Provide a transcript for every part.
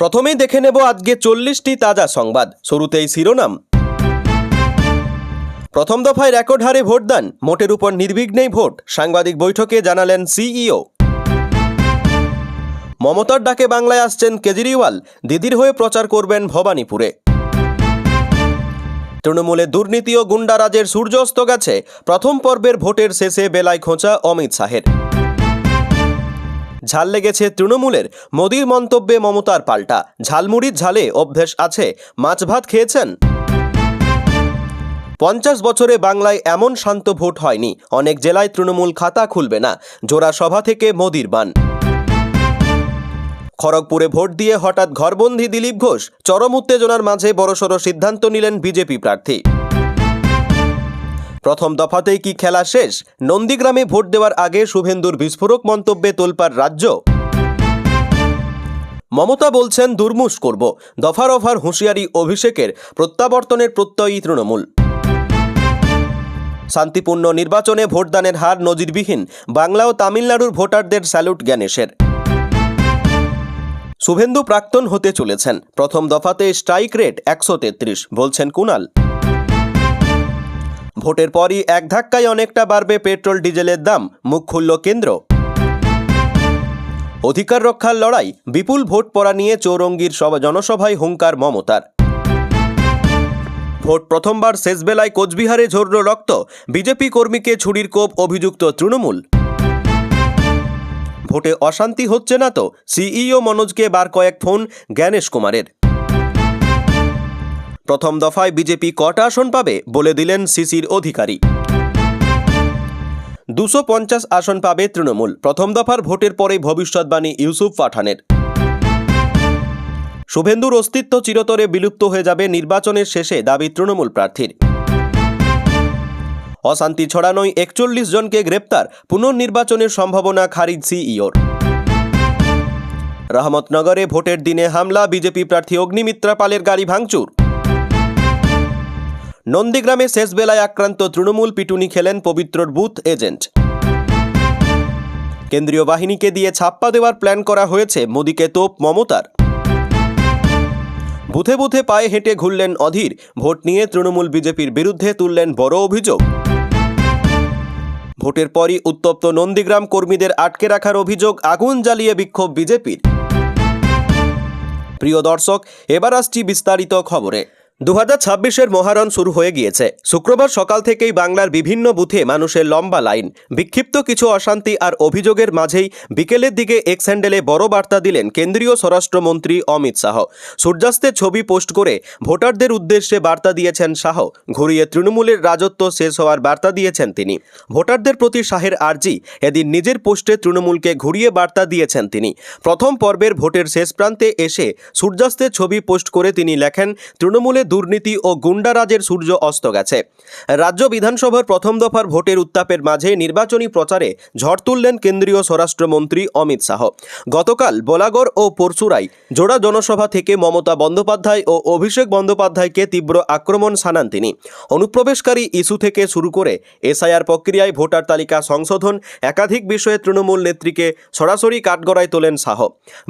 প্রথমেই দেখে নেব আজকে 40টি তাজা সংবাদ। শুরুতেই শিরোনাম। প্রথম দফায় রেকর্ড হারে ভোটদান, মোটের উপর নির্বিঘ্নেই ভোট, সাংবাদিক বৈঠকে জানালেন সিইও। মমতার ডাকে বাংলায় আসছেন কেজরিওয়াল, দিদির হয়ে প্রচার করবেন ভবানীপুরে। তৃণমূলে দুর্নীতি ও গুন্ডারাজের সূর্য অস্ত গেছে, প্রথম পর্বের ভোটের শেষে বেলায় খোঁচা অমিত শাহের। ঝাল লেগেছে তৃণমূলের, মোদির মন্তব্যে মমতার পাল্টা। ঝালমুড়ির ঝালে অভ্যেস আছে, মাছ ভাত খেয়েছেন? 50 বছরে বাংলায় এমন শান্ত ভোট হয়নি, অনেক জেলায় তৃণমূল খাতা খুলবে না, জোড়া সভা থেকে মোদির বান। খড়গপুরে ভোট দিয়ে হঠাৎ ঘরবন্দি দিলীপ ঘোষ, চরম উত্তেজনার মাঝে বড়সড় সিদ্ধান্ত নিলেন বিজেপি প্রার্থী। প্রথম দফাতেই কি খেলা শেষ? নন্দীগ্রামে ভোট দেওয়ার আগে শুভেন্দুর বিস্ফোরক মন্তব্যে তোলপাড় রাজ্য। মমতা বলছেন দুর্মুষ করব, দফার অফার হুঁশিয়ারি অভিষেকের, প্রত্যাবর্তনের প্রত্যয়ী তৃণমূল। শান্তিপূর্ণ নির্বাচনে ভোটদানের হার নজিরবিহীন, বাংলা ও তামিলনাড়ুর ভোটারদের স্যালুট জ্ঞানেশের। শুভেন্দু প্রাক্তন হতে চলেছেন, প্রথম দফাতে স্ট্রাইক রেট 133, বলছেন কুণাল। ভোটের পরই এক ধাক্কায় অনেকটা বাড়বে পেট্রোল ডিজেলের দাম, মুখ খুলল কেন্দ্র। অধিকার রক্ষার লড়াই, বিপুল ভোট পড়া নিয়ে চৌরঙ্গীর জনসভায় হুঙ্কার মমতার। ভোট প্রথমবার শেষ বেলায় কোচবিহারে ঝরল রক্ত, বিজেপি কর্মীকে ছুরির কোপ অভিযুক্ত তৃণমূল। ভোটে অশান্তি হচ্ছে না তো? সিইও মনোজকে বার কয়েক ফোন জ্ঞানেশ কুমারের। প্রথম দফায় বিজেপি কটা আসন পাবে বলে দিলেন সিসির অধিকারী। 250 আসন পাবে তৃণমূল। প্রথম দফার ভোটের পরে ভবিষ্যৎবাণী ইউসুফ পাঠানের। শুভেন্দুর অস্তিত্ব চিরতরে বিলুপ্ত হয়ে যাবে নির্বাচনের শেষে, দাবি তৃণমূল প্রার্থীর। অশান্তি ছড়ানোয় 41 জনকে গ্রেপ্তার, পুনর্নির্বাচনের সম্ভাবনা খারিজ সিইওর। রহমতনগরে ভোটের দিনে হামলা, বিজেপি প্রার্থী অগ্নিমিত্রা পালের গাড়ি ভাঙচুর। নন্দীগ্রামে শেষ বেলায় আক্রান্ত তৃণমূল, পিটুনি খেলেন পবিত্রর বুথ এজেন্ট। কেন্দ্রীয় বাহিনীকে দিয়ে ছাপ্পা দেওয়ার প্ল্যান করা হয়েছে, মোদিকে তোপ মমতার। বুথে বুথে পায়ে হেঁটে ঘুরলেন অধীর, ভোট নিয়ে তৃণমূল বিজেপির বিরুদ্ধে তুললেন বড় অভিযোগ। ভোটের পরই উত্তপ্ত নন্দীগ্রাম, কর্মীদের আটকে রাখার অভিযোগ, আগুন জ্বালিয়ে বিক্ষোভ বিজেপির। প্রিয় দর্শক, এবার আসছি বিস্তারিত খবরে। 2026-এর মহারণ শুরু হয়ে গিয়েছে। শুক্রবার সকাল থেকেই বাংলার বিভিন্ন বুথে মানুষের লম্বা লাইন। বিক্ষিপ্ত কিছু অশান্তি আর অভিযোগের মাঝেই বিকেলের দিকে এক্স হ্যান্ডেলে বড় বার্তা দিলেন কেন্দ্রীয় স্বরাষ্ট্রমন্ত্রী অমিত শাহ। সূর্যাস্তের ছবি পোস্ট করে ভোটারদের উদ্দেশ্যে বার্তা দিয়েছেন শাহ। ঘুরিয়ে তৃণমূলের রাজত্ব শেষ হওয়ার বার্তা দিয়েছেন তিনি। ভোটারদের প্রতি শাহের আর্জি, এদিন নিজের পোস্টে তৃণমূলকে ঘুরিয়ে বার্তা দিয়েছেন তিনি। প্রথম পর্বের ভোটের শেষ প্রান্তে এসে সূর্যাস্তের ছবি পোস্ট করে তিনি লেখেন, তৃণমূলের দুর্নীতি ও গুন্ডারাজের সূর্য অস্ত গেছে। রাজ্য বিধানসভার প্রথম দফার ভোটের উত্তাপের মাঝে নির্বাচনী প্রচারে ঝড় তুললেন কেন্দ্রীয় স্বরাষ্ট্রমন্ত্রী অমিত শাহ। গতকাল বলাগড় ও পরশুরাই জোড়া জনসভা থেকে মমতা বন্দ্যোপাধ্যায় ও অভিষেক বন্দ্যোপাধ্যায়কে তীব্র আক্রমণ শানান তিনি। অনুপ্রবেশকারী ইস্যু থেকে শুরু করে এসআইআর প্রক্রিয়ায় ভোটার তালিকা সংশোধন, একাধিক বিষয়ে তৃণমূল নেত্রীকে সরাসরি কাঠগড়ায় তোলেন শাহ।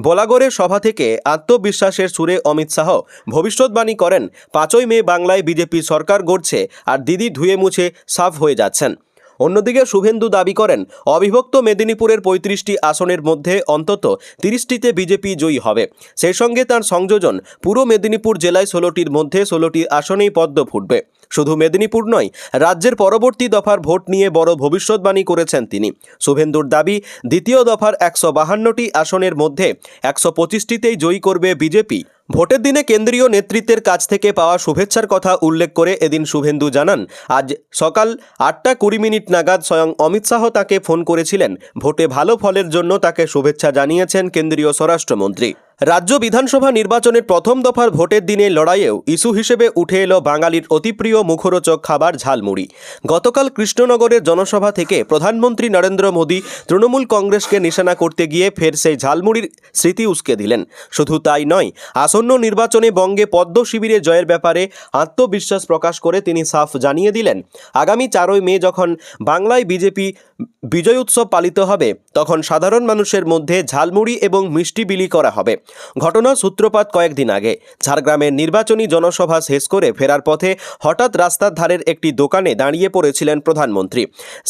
বলাগড়ের সভা থেকে আত্মবিশ্বাসের সুরে অমিত শাহ ভবিষ্যৎবাণী করেন, 5ই মে বাংলায় বিজেপি সরকার গড়ছে আর দিদি ধুয়ে মুছে সাফ হয়ে যাচ্ছেন। অন্যদিকে শুভেন্দু দাবি করেন, অবিভক্ত মেদিনীপুরের 35টি আসনের মধ্যে অন্তত 30টিতে বিজেপি জয়ী হবে। সেই সঙ্গে তার সংযোজন, পুরো মেদিনীপুর জেলায় 16টির মধ্যে 16টি আসনেই পদ্ম ফুটবে। শুধু মেদিনীপুর নয়, রাজ্যের পরবর্তী দফার ভোট নিয়ে বড় ভবিষ্যৎবাণী করেছেন তিনি। শুভেন্দুর দাবি, দ্বিতীয় দফার 152টি আসনের মধ্যে 125টিতেই জয়ী করবে বিজেপি। ভোটের দিনে কেন্দ্রীয় নেতৃত্বের কাছ থেকে পাওয়া শুভেচ্ছার কথা উল্লেখ করে এদিন শুভেন্দু জানান, আজ সকাল 8:20 নাগাদ স্বয়ং অমিত শাহ তাকে ফোন করেছিলেন। ভোটে ভালো ফলের জন্য তাকে শুভেচ্ছা জানিয়েছেন কেন্দ্রীয় স্বরাষ্ট্রমন্ত্রী। রাজ্য বিধানসভা নির্বাচনের প্রথম দফার ভোটের দিনে লড়াইয়েও ইস্যু হিসেবে উঠে এলো বাঙালির অতিপ্রিয় মুখরোচক খাবার ঝালমুড়ি। গতকাল কৃষ্ণনগরের জনসভা থেকে প্রধানমন্ত্রী নরেন্দ্র মোদী তৃণমূল কংগ্রেসকে নিশানা করতে গিয়ে ফের সেই ঝালমুড়ির স্মৃতি উস্কে দিলেন। শুধু তাই নয়, আসন্ন নির্বাচনে বঙ্গে পদ্ম শিবিরে জয়ের ব্যাপারে আত্মবিশ্বাস প্রকাশ করে তিনি সাফ জানিয়ে দিলেন, আগামী 4ই মে যখন বাংলায় বিজেপি বিজয় উৎসব পালিত হবে, তখন সাধারণ মানুষের মধ্যে ঝালমুড়ি এবং মিষ্টি বিলি করা হবে। ঘটনার সূত্রপাত কয়েকদিন আগে ঝাড়গ্রামের নির্বাচনী জনসভা শেষ করে ফেরার পথে হঠাৎ রাস্তার ধারের একটি দোকানে দাঁড়িয়ে পড়েছিলেন প্রধানমন্ত্রী।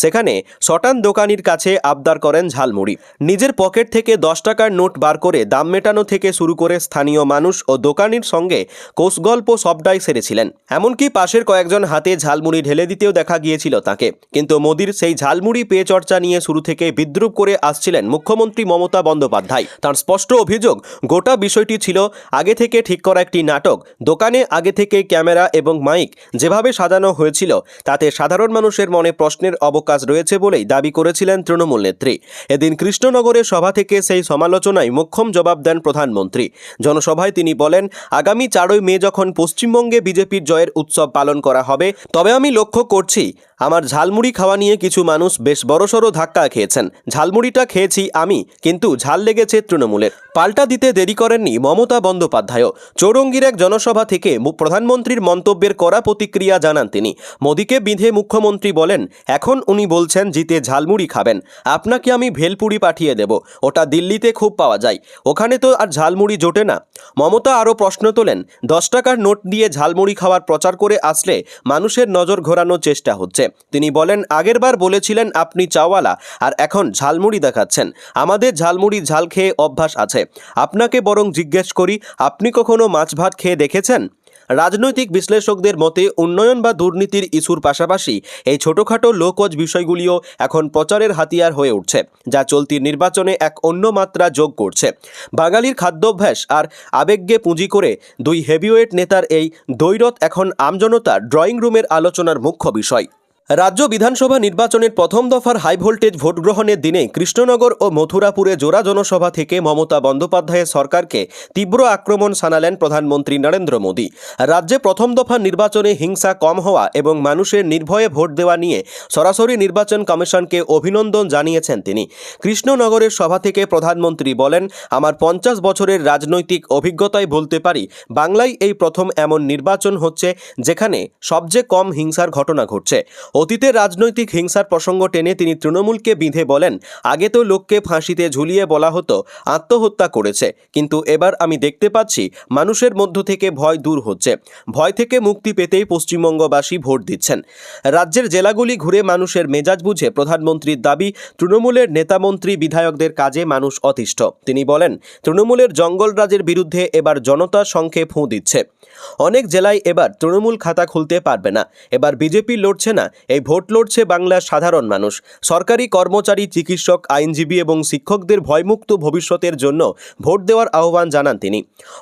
সেখানে শটান দোকানির কাছে আবদার করেন ঝালমুড়ি। নিজের পকেট থেকে 10 টাকার নোট বার করে দাম মেটানো থেকে শুরু করে স্থানীয় মানুষ ও দোকানির সঙ্গে কোষগল্প সবটাই সেরেছিলেন। এমনকি পাশের কয়েকজন হাতে ঝালমুড়ি ঢেলে দিতেও দেখা গিয়েছিল তাকে। কিন্তু মোদির সেই ঝালমুড়ি পেয়ে চর্চা নিয়ে শুরু থেকে বিদ্রূপ করে আসছিলেন মুখ্যমন্ত্রী মমতা বন্দ্যোপাধ্যায়। তার স্পষ্ট অভিযোগ, গোটা বিষয়টি ছিল আগে থেকে ঠিক করা একটি নাটক। দোকানে আগে থেকে ক্যামেরা এবং মাইক যেভাবে সাজানো হয়েছিল তাতে সাধারণ মানুষের মনে প্রশ্নের অবকাশ রয়েছে বলেই দাবি করেছিলেন তৃণমূল নেত্রী। এদিন কৃষ্ণনগরের সভা থেকে সেই সমালোচনায় মোক্ষম জবাব দেন প্রধানমন্ত্রী। জনসভায় তিনি বলেন, আগামী 4ই মে যখন পশ্চিমবঙ্গে বিজেপির জয়ের উৎসব পালন করা হবে, তবে আমি লক্ষ্য করছি আমার ঝালমুড়ি খাওয়া নিয়ে কিছু মানুষ বেশ বড়সড় ধাক্কা খেয়েছেন। ঝালমুড়িটা খেয়েছি আমি, কিন্তু ঝাল লেগেছে তৃণমূলের। পাল্টা দিতে দেরি করেননি মমতা বন্দ্যোপাধ্যায়ও। চৌরঙ্গির এক জনসভা থেকে প্রধানমন্ত্রীর মন্তব্যের কড়া প্রতিক্রিয়া জানান তিনি। মোদিকে বিঁধে মুখ্যমন্ত্রী বলেন, এখন উনি বলছেন জিতে ঝালমুড়ি খাবেন, আপনাকে আমি ভেলপুরি পাঠিয়ে দেব, ওটা দিল্লিতে খুব পাওয়া যায়, ওখানে তো আর ঝালমুড়ি জোটে না। মমতা আরও প্রশ্ন তোলেন, 10 টাকার নোট দিয়ে ঝালমুড়ি খাওয়ার প্রচার করে আসলে মানুষের নজর ঘোরানোর চেষ্টা হচ্ছে। তিনি বলেন, আগেরবার বলেছিলেন আপনি চাওয়ালা, আর এখন ঝালমুড়ি দেখাচ্ছেন। আমাদের ঝালমুড়ি ঝাল খেয়ে অভ্যাস আছে। আপনাকে বরং জিজ্ঞেস করি, আপনি কখনো মাছ ভাত খেয়ে দেখেছেন? রাজনৈতিক বিশ্লেষকদের মতে উন্নয়ন বা দুর্নীতির ইস্যুর পাশাপাশি এই ছোটোখাটো লোকজ বিষয়গুলিও এখন প্রচারের হাতিয়ার হয়ে উঠছে, যা চলতি নির্বাচনে এক অন্য মাত্রা যোগ করছে। বাঙালির খাদ্যাভ্যাস আর আবেগকে পুঁজি করে দুই হেভিওয়েট নেতার এই দ্বৈরথ এখন আমজনতার ড্রয়িং রুমের আলোচনার মুখ্য বিষয়। রাজ্য বিধানসভা নির্বাচনের প্রথম দফার হাই ভোল্টেজ ভোট গ্রহণের দিনে কৃষ্ণনগর ও মথুরাপুরে জোড়া জনসভা থেকে মমতা বন্দ্যোপাধ্যায়ের সরকারকে তীব্র আক্রমণ শানালেন প্রধানমন্ত্রী নরেন্দ্র মোদী। রাজ্যে প্রথম দফার নির্বাচনে হিংসা কম হওয়া এবং মানুষের নির্ভয়ে ভোট দেওয়া নিয়ে সরাসরি নির্বাচন কমিশনকে অভিনন্দন জানিয়েছেন তিনি। কৃষ্ণনগরের সভা থেকে প্রধানমন্ত্রী বলেন, আমার 50 বছরের রাজনৈতিক অভিজ্ঞতায় বলতে পারি, বাংলায় এই প্রথম এমন নির্বাচন হচ্ছে যেখানে সবচেয়ে কম হিংসার ঘটনা ঘটছে। অতীতের রাজনৈতিক হিংসার প্রসঙ্গ টেনে তিনি তৃণমূলকে বিঁধে বলেন, আগে তো লোককে ফাঁসিতে ঝুলিয়ে বলা হতো আত্মহত্যা করেছে, কিন্তু এবার আমি দেখতে পাচ্ছি মানুষের মধ্য থেকে ভয় দূর হচ্ছে। ভয় থেকে মুক্তি পেতেই পশ্চিমবঙ্গবাসী ভোট দিচ্ছেন। রাজ্যের জেলাগুলি ঘুরে মানুষের মেজাজ বুঝে প্রধানমন্ত্রীর দাবি, তৃণমূলের নেতামন্ত্রী বিধায়কদের কাজে মানুষ অতিষ্ঠ। তিনি বলেন, তৃণমূলের জঙ্গলরাজের বিরুদ্ধে এবার জনতা সংখ্যে ফুঁ দিচ্ছে। অনেক জেলায় এবার তৃণমূল খাতা খুলতে পারবে না। এবার বিজেপি লড়ছে না, এই ভোট লড়ছে বাংলার সাধারণ মানুষ। সরকারি কর্মচারী, চিকিৎসক, আইনজীবী এবং শিক্ষকদের ভয়মুক্ত ভবিষ্যতের জন্য ভোট দেওয়ার আহ্বান জানান তিনি।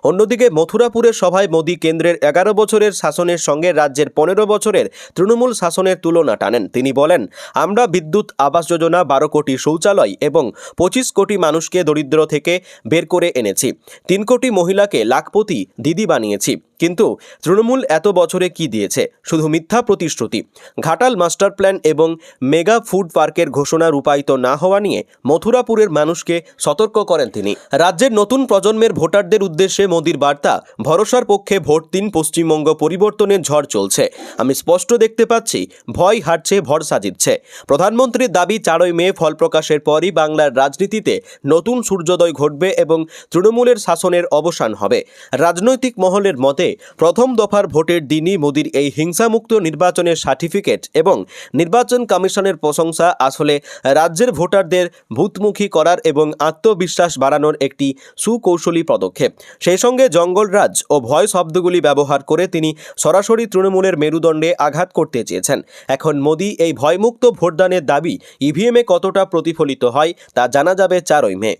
অন্যদিকে মথুরাপুরের সভায় মোদী কেন্দ্রের 11 বছরের শাসনের সঙ্গে রাজ্যের 15 বছরের তৃণমূল শাসনের তুলনা টানেন। তিনি বলেন, আমরা বিদ্যুৎ, আবাস যোজনা, 12 কোটি শৌচালয় এবং 25 কোটি মানুষকে দরিদ্র থেকে বের করে এনেছি। 3 কোটি মহিলাকে লাখপতি দিদি বানিয়েছি। কিন্তু তৃণমূল এত বছরে কি দিয়েছে? শুধু মিথ্যা প্রতিশ্রুতি। ঘাটাল মাস্টার প্ল্যান এবং মেগা ফুড পার্কের ঘোষণা রূপায়িত না হওয়া নিয়ে মথুরাপুরের মানুষকে সতর্ক করেন তিনি। রাজ্যের নতুন প্রজন্মের ভোটারদের উদ্দেশ্যে মোদির বার্তা, ভরসার পক্ষে ভোট দিন, পশ্চিমবঙ্গ পরিবর্তনের ঝড় চলছে। আমি স্পষ্ট দেখতে পাচ্ছি ভয় হারছে, ভরসা জিতছে। প্রধানমন্ত্রীর দাবি, 4ই মে ফল প্রকাশের পরই বাংলার রাজনীতিতে নতুন সূর্যোদয় ঘটবে এবং তৃণমূলের শাসনের অবসান হবে। রাজনৈতিক মহলের মতে প্রথম দফার ভোটের দিনই মোদির এই হিংসামুক্ত নির্বাচনের সার্টিফিকেট এবং নির্বাচন কমিশনের প্রশংসা আসলে রাজ্যের ভোটারদের ভূতমুখী করার এবং আত্মবিশ্বাস বাড়ানোর একটি সুকৌশলী পদক্ষেপ। সেই সঙ্গে জঙ্গলরাজ ও ভয় শব্দগুলি ব্যবহার করে তিনি সরাসরি তৃণমূলের মেরুদণ্ডে আঘাত করতে চেয়েছেন। এখন মোদি এই ভয়মুক্ত ভোটদানের দাবি ইভিএমে কতটা প্রতিফলিত হয় তা জানা যাবে 4ই মে।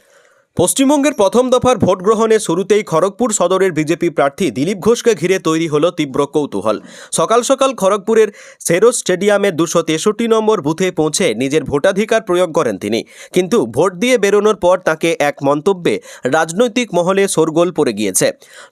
পশ্চিমবঙ্গের প্রথম দফার ভোট গ্রহণের শুরুতেই খড়গপুর সদরের বিজেপি প্রার্থী দিলীপ ঘোষকে ঘিরে তৈরি হলো তীব্র কৌতূহল। সকাল সকাল খড়গপুরের সেরোজ স্টেডিয়ামের 263 নম্বর বুথে পৌঁছে নিজের ভোটাধিকার প্রয়োগ করেন তিনি। কিন্তু ভোট দিয়ে বেরোনোর পর তাকে এক মন্তব্যে রাজনৈতিক মহলে শোরগোল পড়ে গিয়েছে।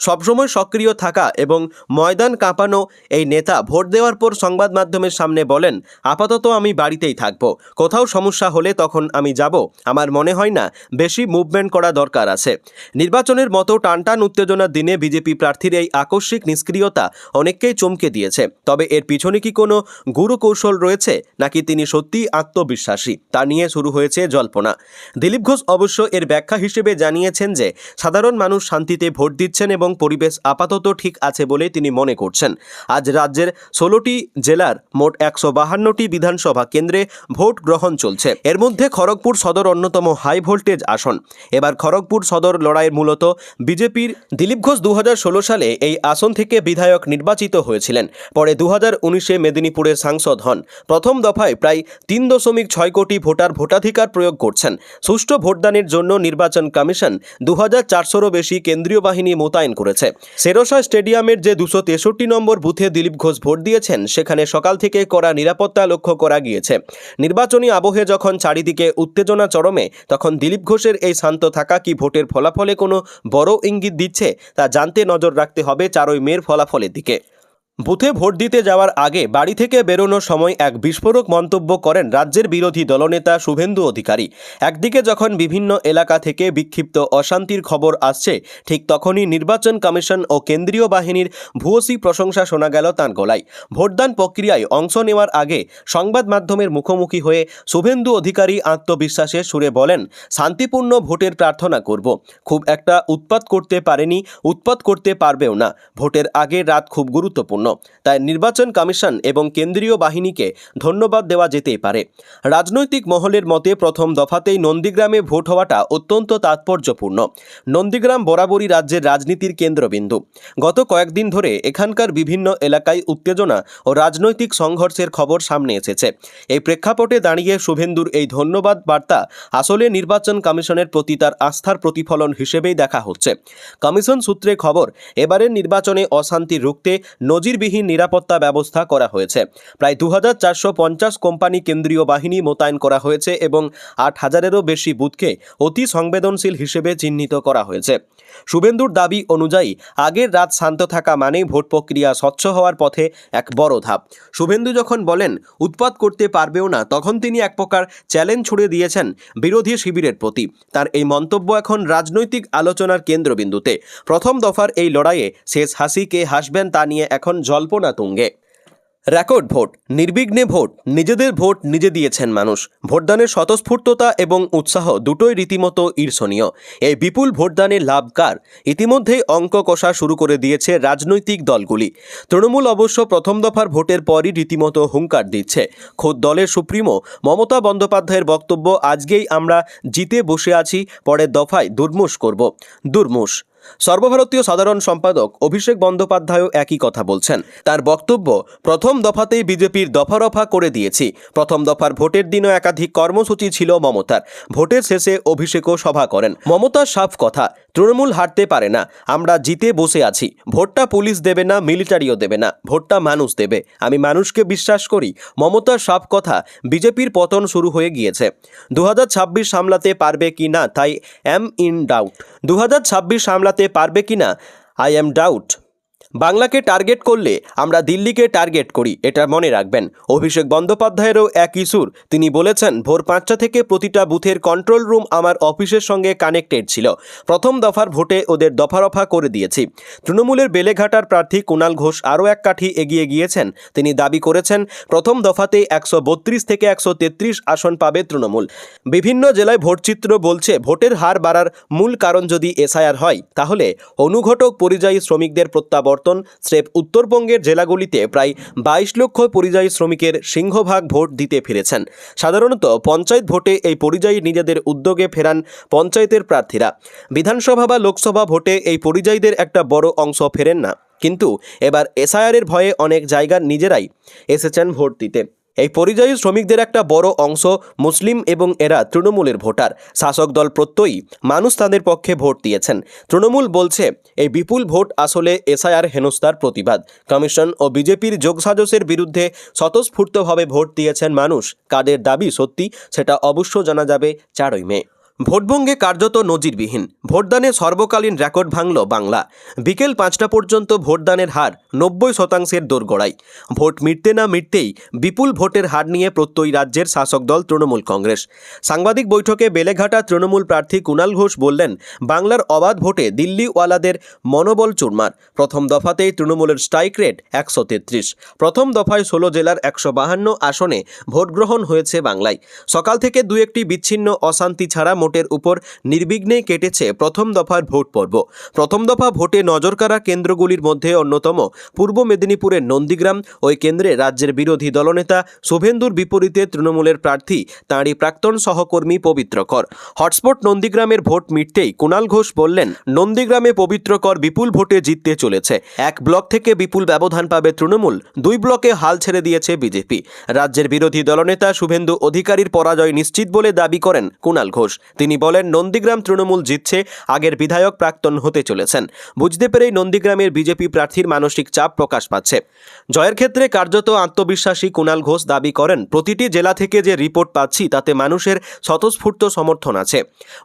সবসময় সক্রিয় থাকা এবং ময়দান কাঁপানো এই নেতা ভোট দেওয়ার পর সংবাদ মাধ্যমের সামনে বলেন, আপাতত আমি বাড়িতেই থাকব, কোথাও সমস্যা হলে তখন আমি যাব। আমার মনে হয় না বেশি মুভমেন্ট করা দরকার আছে। নির্বাচনের মতো টানটান উত্তেজনার দিনে বিজেপি প্রার্থীর এই আকস্মিক নিষ্ক্রিয়তা অনেককেই চমকে দিয়েছে। তবে এর পিছনে কি কোনো গুরু কৌশল রয়েছে, নাকি তিনি সত্যিই আত্মবিশ্বাসী, তা নিয়ে শুরু হয়েছে জল্পনা। দিলীপ ঘোষ অবশ্য এর ব্যাখ্যা হিসেবে জানিয়েছেন যে সাধারণ মানুষ শান্তিতে ভোট দিচ্ছেন এবং পরিবেশ আপাতত ঠিক আছে বলে তিনি মনে করছেন। আজ রাজ্যের 16টি জেলার মোট 152টি বিধানসভা কেন্দ্রে ভোট গ্রহণ চলছে। এর মধ্যে খড়গপুর সদর অন্যতম হাই ভোল্টেজ আসন। এবার খড়গপুর সদর লড়াইয়ের মূলত বিজেপির। দিলীপ ঘোষ 2016 সালে এই আসন থেকে বিধায়ক নির্বাচিত হয়েছিলেন। পরে 2019-এ মেদিনীপুরের সাংসদ হন। প্রথম দফায় প্রায় 3.6 কোটি ভোটার ভোটাধিকার প্রয়োগ করছেন। সুষ্ঠু ভোটদানের জন্য নির্বাচন কমিশন 2400-রও বেশি কেন্দ্রীয় বাহিনী মোতায়েন করেছে। সেরসা স্টেডিয়ামের যে 263 নম্বর বুথে দিলীপ ঘোষ ভোট দিয়েছেন, সেখানে সকাল থেকে কড়া নিরাপত্তা লক্ষ্য করা গিয়েছে। নির্বাচনী আবহে যখন চারিদিকে উত্তেজনা চরমে, তখন দিলীপ ঘোষের এই শান্ত থাকা কি ভোটের ফলাফলে কোনো বড় ইঙ্গিত দিচ্ছে, তা জানতে নজর রাখতে হবে 4ই মের ফলাফলের দিকে। বুথে ভোট দিতে যাওয়ার আগে বাড়ি থেকে বেরোনোর সময় এক বিস্ফোরক মন্তব্য করেন রাজ্যের বিরোধী দলনেতা শুভেন্দু অধিকারী। একদিকে যখন বিভিন্ন এলাকা থেকে বিক্ষিপ্ত অশান্তির খবর আসছে, ঠিক তখনই নির্বাচন কমিশন ও কেন্দ্রীয় বাহিনীর ভূয়সী প্রশংসা শোনা গেল তাঁর গলায়। ভোটদান প্রক্রিয়ায় অংশ নেওয়ার আগে সংবাদ মাধ্যমের মুখোমুখি হয়ে শুভেন্দু অধিকারী আত্মবিশ্বাসের সুরে বলেন, শান্তিপূর্ণ ভোটের প্রার্থনা করব। খুব একটা উৎপাত করতে পারেনি, উৎপাত করতে পারবেও না। ভোটের আগের রাত খুব গুরুত্বপূর্ণ, তাই নির্বাচন কমিশন এবং কেন্দ্রীয় বাহিনীকে ধন্যবাদ দেওয়া যেতেই পারে। রাজনৈতিক মহলের মতে প্রথম দফাতেই নন্দীগ্রামে ভোট হওয়াটা অত্যন্ত তাৎপর্যপূর্ণ। নন্দীগ্রাম বরাবরই রাজ্যের রাজনীতির কেন্দ্রবিন্দু। গত কয়েকদিন ধরে এখানকার বিভিন্ন এলাকায় উত্তেজনা ও রাজনৈতিক সংঘর্ষের খবর সামনে এসেছে। এই প্রেক্ষাপটে দাঁড়িয়ে শুভেন্দুর এই ধন্যবাদ বার্তা আসলে নির্বাচন কমিশনের প্রতি তার আস্থার প্রতিফলন হিসেবেই দেখা হচ্ছে। কমিশন সূত্রে খবর, এবারের নির্বাচনে অশান্তি রুখতে নজিরবিহীন নিরাপত্তা ব্যবস্থা করা হয়েছে। প্রায় 2450 কোম্পানি কেন্দ্রীয় বাহিনী মোতায়েন করা হয়েছে এবং 8000-এরও বেশি বুথকে অতি সংবেদনশীল হিসেবে চিহ্নিত করা হয়েছে। শুভেন্দুর দাবি অনুযায়ী আগের রাত শান্ত থাকা মানেই ভোট প্রক্রিয়া স্বচ্ছ হওয়ার পথে এক বড় ধাপ। শুভেন্দু যখন বলেন উৎপাত করতে পারবেও না, তখন তিনি এক প্রকার চ্যালেঞ্জ ছুড়ে দিয়েছেন বিরোধী শিবিরের প্রতি। তার এই মন্তব্য এখন রাজনৈতিক আলোচনার কেন্দ্রবিন্দুতে। প্রথম দফার এই লড়াইয়ে শেষ হাসি কে হাসবেন তা নিয়ে এখন জল্পনা তুঙ্গে। রেকর্ড ভোট, নির্বিঘ্নে ভোট, নিজেদের ভোট নিজে দিয়েছেন মানুষ। ভোটদানের স্বতঃস্ফূর্ততা এবং উৎসাহ দুটোই রীতিমতো ঈর্ষণীয়। এই বিপুল ভোটদানের লাভ কার? ইতিমধ্যেই অঙ্ক কষা শুরু করে দিয়েছে রাজনৈতিক দলগুলি। তৃণমূল অবশ্য প্রথম দফার ভোটের পরই রীতিমতো হুঙ্কার দিচ্ছে। খোদ দলের সুপ্রিমো মমতা বন্দ্যোপাধ্যায়ের বক্তব্য, আজকেই আমরা জিতে বসে আছি, পরের দফায় দুর্মুষ করব। দুর্মুষ। সর্বভারতীয় সাধারণ সম্পাদক অভিষেক বন্দ্যোপাধ্যায়ও একই কথা বলছেন। তার বক্তব্য, প্রথম দফাতেই বিজেপির দফারফা করে দিয়েছি। প্রথম দফার ভোটের দিনও একাধিক কর্মসূচি ছিল মমতার। ভোটের শেষে অভিষেকও সভা করেন। মমতার সাফ কথা, তৃণমূল হারতে পারে না, আমরা জিতে বসে আছি। ভোটটা পুলিশ দেবে না, মিলিটারিও দেবে না, ভোটটা মানুষ দেবে। আমি মানুষকে বিশ্বাস করি। মমতার সাফ কথা, বিজেপির পতন শুরু হয়ে গিয়েছে। 2026 সামলাতে পারবে কি না, তাই এম ইন ডাউট। 2026 সামলাতে পারবে কি না, আই এম ডাউট। বাংলাকে টার্গেট করলে আমরা দিল্লিকে টার্গেট করি, এটা মনে রাখবেন। অভিষেক বন্দ্যোপাধ্যায়েরও একই সুর। তিনি বলেছেন, ভোর 5টা থেকে প্রতিটা বুথের কন্ট্রোল রুম আমার অফিসের সঙ্গে কানেক্টেড ছিল। প্রথম দফার ভোটে ওদের দফারফা করে দিয়েছি। তৃণমূলের বেলেঘাটার প্রার্থী কুণাল ঘোষ আরও এক কাঠি এগিয়ে গিয়েছেন। তিনি দাবি করেছেন, প্রথম দফাতে 132 থেকে 133 আসন পাবে তৃণমূল। বিভিন্ন জেলায় ভোটচিত্র বলছে, ভোটের হার বাড়ার মূল কারণ যদি এসআইআর হয়, তাহলে অনুঘটক পরিযায়ী শ্রমিকদের প্রত্যাবর্তন। স্রেফ উত্তরবঙ্গের জেলাগুলিতে প্রায় 22 লক্ষ পরিযায়ী শ্রমিকের সিংহভাগ ভোট দিতে ফিরেছেন। সাধারণত পঞ্চায়েত ভোটে এই পরিযায়ী নিজেদের উদ্যোগে ফেরান পঞ্চায়েতের প্রার্থীরা। বিধানসভা বা লোকসভা ভোটে এই পরিযায়ীদের একটা বড় অংশ ফেরেন না। কিন্তু এবার এসআইআরের ভয়ে অনেক জায়গার নিজেরাই এসেছেন ভোট দিতে। এই পরিযায়ী শ্রমিকদের একটা বড় অংশ মুসলিম এবং এরা তৃণমূলের ভোটার। শাসক দল প্রত্যয়ী মানুষ তাদের পক্ষে ভোট দিয়েছেন। তৃণমূল বলছে, এই বিপুল ভোট আসলে এসআইআর হেনস্থার প্রতিবাদ। কমিশন ও বিজেপির যোগসাজশের বিরুদ্ধে স্বতঃস্ফূর্তভাবে ভোট দিয়েছেন মানুষ। কাদের দাবি সত্যি, সেটা অবশ্য জানা যাবে 4ই মে। ভোটভঙ্গে কার্যত নজিরবিহীন, ভোটদানে সর্বকালীন রেকর্ড ভাঙল বাংলা। বিকেল 5টা পর্যন্ত ভোটদানের হার 90% দোরগোড়ায়। ভোট মিটতে না মিটতেই বিপুল ভোটের হার নিয়ে প্রত্যয়ী রাজ্যের শাসক দল তৃণমূল কংগ্রেস। সাংবাদিক বৈঠকে বেলেঘাটা তৃণমূল প্রার্থী কুণাল ঘোষ বললেন, বাংলার অবাধ ভোটে দিল্লিওয়ালাদের মনোবল চুরমার। প্রথম দফাতেই তৃণমূলের স্ট্রাইক রেট 133। প্রথম দফায় 16 জেলার 152 আসনে ভোট গ্রহণ হয়েছে বাংলায়। সকাল থেকে দু একটি বিচ্ছিন্ন অশান্তি ছাড়া মোটের উপর নির্বিঘ্নেই কেটেছে প্রথম দফার ভোট পর্ব। প্রথম দফা ভোটে নজরকাড়া কেন্দ্রগুলির মধ্যে অন্যতম পূর্ব মেদিনীপুরের নন্দীগ্রাম। ওই কেন্দ্রে রাজ্যের বিরোধী দলনেতা শুভেন্দুর বিপরীতে তৃণমূলের প্রার্থী তাঁরই প্রাক্তন সহকর্মী পবিত্র কর। হটস্পট নন্দীগ্রামের ভোট মিটতেই কুণাল ঘোষ বললেন, নন্দীগ্রামে পবিত্র কর বিপুল ভোটে জিততে চলেছে। এক ব্লক থেকে বিপুল ব্যবধান পাবে তৃণমূল, 2 ব্লকে হাল ছেড়ে দিয়েছে বিজেপি। রাজ্যের বিরোধী দলনেতা শুভেন্দু অধিকারীর পরাজয় নিশ্চিত বলে দাবি করেন কুণাল ঘোষ। তিনি বলেন, নন্দীগ্রাম তৃণমূল জিতছে, আগের বিধায়ক প্রাক্তন হতে চলেছেন। বুঝতে পেরেই নন্দীগ্রামের বিজেপি প্রার্থীর মানসিক চাপ প্রকাশ পাচ্ছে। জয়ের ক্ষেত্রে কার্যত আত্মবিশ্বাসী কুণাল ঘোষ দাবি করেন, প্রতিটি জেলা থেকে যে রিপোর্ট পাচ্ছি তাতে মানুষের স্বতঃস্ফূর্ত সমর্থন আছে।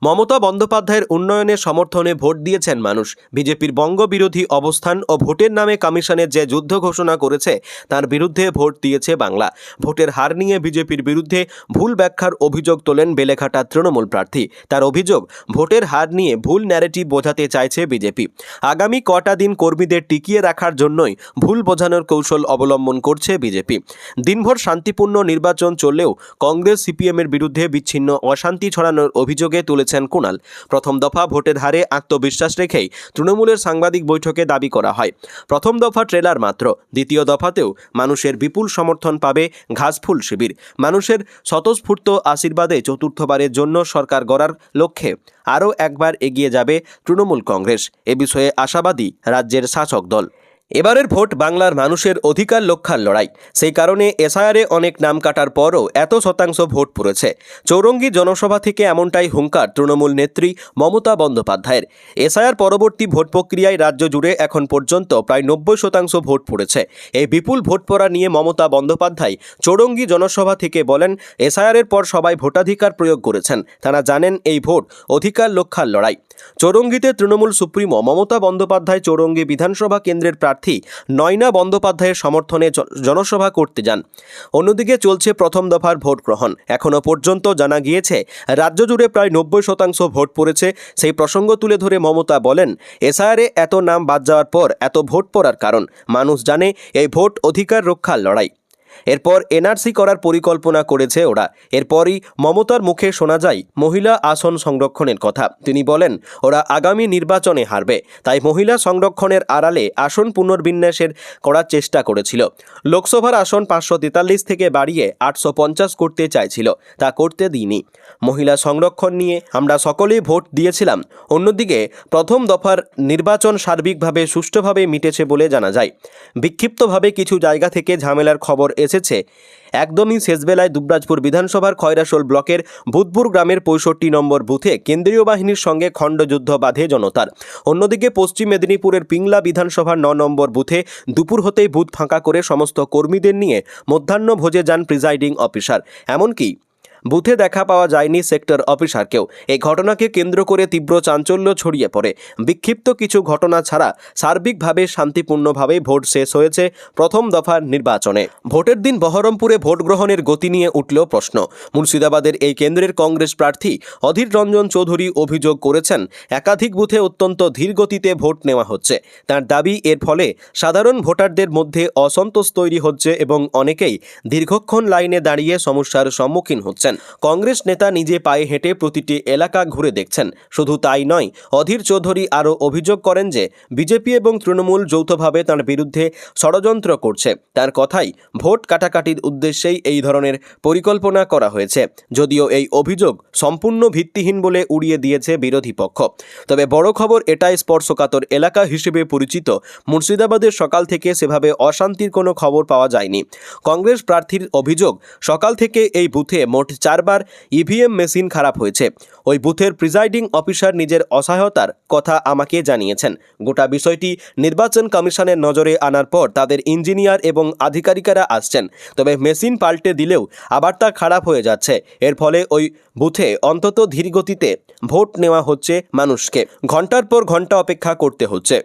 মমতা বন্দ্যোপাধ্যায়ের উন্নয়নের সমর্থনে ভোট দিয়েছেন মানুষ। বিজেপির বঙ্গবিরোধী অবস্থান ও ভোটের নামে কমিশনের যে যুদ্ধ ঘোষণা করেছে তার বিরুদ্ধে ভোট দিয়েছে বাংলা। ভোটের হার নিয়ে বিজেপির বিরুদ্ধে ভুল ব্যাখ্যার অভিযোগ তোলেন বেলেঘাটা তৃণমূল প্রার্থী। তার অভিযোগ, ভোটের হার নিয়ে ভুল ন্যারেটিভ বোঝাতে চাইছে বিজেপি। আগামী কটা দিন কর্মীদের টিকিয়ে রাখার জন্যই ভুল বোঝানোর কৌশল অবলম্বন করছে বিজেপি। দিনভর শান্তিপূর্ণ নির্বাচন চললেও কংগ্রেস সিপিএমের বিরুদ্ধে বিচ্ছিন্ন অশান্তি ছড়ানোর অভিযোগে তুলেছেন কুণাল। প্রথম দফা ভোটের হারে আত্মবিশ্বাস রেখেই তৃণমূলের সাংবাদিক বৈঠকে দাবি করা হয়, প্রথম দফা ট্রেলার মাত্র, দ্বিতীয় দফাতেও মানুষের বিপুল সমর্থন পাবে ঘাসফুল শিবির। মানুষের স্বতঃস্ফূর্ত আশীর্বাদে চতুর্থবারের জন্য সরকার গড়ার লক্ষ্যে আরও একবার এগিয়ে যাবে তৃণমূল কংগ্রেস। এ বিষয়ে আশাবাদী রাজ্যের শাসক দল। এবারের ভোট বাংলার মানুষের অধিকার রক্ষার লড়াই। সেই কারণে এসআইআরে অনেক নাম কাটার পরও এত শতাংশ ভোট পড়েছে। চৌরঙ্গী জনসভা থেকে এমনটাই হুঙ্কার তৃণমূল নেত্রী মমতা বন্দ্যোপাধ্যায়ের। এসআইআর পরবর্তী ভোট প্রক্রিয়ায় রাজ্য জুড়ে এখন পর্যন্ত প্রায় 90% ভোট পড়েছে। এই বিপুল ভোট পড়া নিয়ে মমতা বন্দ্যোপাধ্যায় চৌরঙ্গী জনসভা থেকে বলেন, এসআইআরের পর সবাই ভোটাধিকার প্রয়োগ করেছেন। তারা জানেন এই ভোট অধিকার রক্ষার লড়াই। চৌরঙ্গীতে তৃণমূল সুপ্রিমো মমতা বন্দ্যোপাধ্যায় চৌরঙ্গী বিধানসভা কেন্দ্রের প্রার্থী নয়না বন্দ্যোপাধ্যায়ের সমর্থনে জনসভা করতে যান। অন্যদিকে চলছে প্রথম দফার ভোট গ্রহণ। এখনও পর্যন্ত জানা গিয়েছে রাজ্য জুড়ে প্রায় 90% ভোট পড়েছে। সেই প্রসঙ্গ তুলে ধরে মমতা বলেন, এসআইআরে এত নাম বাদ যাওয়ার পর এত ভোট পড়ার কারণ মানুষ জানে এই ভোট অধিকার রক্ষার লড়াই। এরপর এনআরসি করার পরিকল্পনা করেছে ওরা। এরপরই মমতার মুখে শোনা যায় মহিলা আসন সংরক্ষণের কথা। তিনি বলেন, ওরা আগামী নির্বাচনে হারবে, তাই মহিলা সংরক্ষণের আড়ালে আসন পুনর্বিন্যাসের করার চেষ্টা করেছিল। লোকসভার আসন 543 থেকে বাড়িয়ে 850 করতে চাইছিল, তা করতে দিইনি। মহিলা সংরক্ষণ নিয়ে আমরা সকলেই ভোট দিয়েছিলাম। অন্যদিকে প্রথম দফার নির্বাচন সার্বিকভাবে সুষ্ঠুভাবে মিটেছে বলে জানা যায়। বিক্ষিপ্তভাবে কিছু জায়গা থেকে ঝামেলার খবর এসেছে। একদমই শেষবেলায় দুবরাজপুর বিধানসভার খয়রাশোল ব্লকের বুধপুর গ্রামের 65 নম্বর বুথে কেন্দ্রীয় বাহিনীর সঙ্গে খণ্ডযুদ্ধ বাধে জনতার। অন্যদিকে পশ্চিম মেদিনীপুরের পিংলা বিধানসভার 9 নম্বর বুথে দুপুর হতেই বুথ ফাঁকা করে সমস্ত কর্মীদের নিয়ে মধ্যাহ্ন ভোজে যান প্রিজাইডিং অফিসার। এমনকি বুথে দেখা পাওয়া যায়নি সেক্টর অফিসারকেও। এই ঘটনাকে কেন্দ্র করে তীব্র চাঞ্চল্য ছড়িয়ে পড়ে। বিক্ষিপ্ত কিছু ঘটনা ছাড়া সার্বিকভাবে শান্তিপূর্ণভাবে ভোট শেষ হয়েছে প্রথম দফার নির্বাচনে। ভোটের দিন বহরমপুরে ভোট গ্রহণের গতি নিয়ে উঠল প্রশ্ন। মুর্শিদাবাদের এই কেন্দ্রের কংগ্রেস প্রার্থী অধীর রঞ্জন চৌধুরী অভিযোগ করেছেন, একাধিক বুথে অত্যন্ত ধীর গতিতে ভোট নেওয়া হচ্ছে। তার দাবি, এর ফলে সাধারণ ভোটারদের মধ্যে অসন্তোষ তৈরি হচ্ছে এবং অনেকেই দীর্ঘক্ষণ লাইনে দাঁড়িয়ে সমস্যার সম্মুখীন হচ্ছেন। কংগ্রেস নেতা নিজে পায়ে হেঁটে প্রতিটি এলাকা ঘুরে দেখছেন। শুধু তাই নয়, অধীর চৌধুরী আরও অভিযোগ করেন যে বিজেপি এবং তৃণমূল যৌথভাবে তাঁর বিরুদ্ধে ষড়যন্ত্র করছে। তার কথাই, ভোট কাটাকাটির উদ্দেশ্যেই এই ধরনের পরিকল্পনা করা হয়েছে। যদিও এই অভিযোগ সম্পূর্ণ ভিত্তিহীন বলে উড়িয়ে দিয়েছে বিরোধী পক্ষ। তবে বড় খবর এটাই, স্পর্শকাতর এলাকা হিসেবে পরিচিত মুর্শিদাবাদের সকাল থেকে সেভাবে অশান্তির কোনো খবর পাওয়া যায়নি। কংগ্রেস প্রার্থীর অভিযোগ, সকাল থেকে এই বুথে মোট 4বার ইভিএম মেশিন খারাপ হয়েছে। ওই বুথের প্রিজাইডিং অফিসার নিজের অসহায়তার কথা আমাকে জানিয়েছেন। গোটা বিষয়টি নির্বাচন কমিশনের নজরে আনার পর তাদের ইঞ্জিনিয়ার এবং আধিকারিকেরা আসছেন, তবে মেশিন পাল্টে দিলেও আবার তা খারাপ হয়ে যাচ্ছে। এর ফলে ওই বুথে অন্তত ধীরগতিতে ভোট নেওয়া হচ্ছে, মানুষকে ঘন্টার পর ঘন্টা অপেক্ষা করতে হচ্ছে।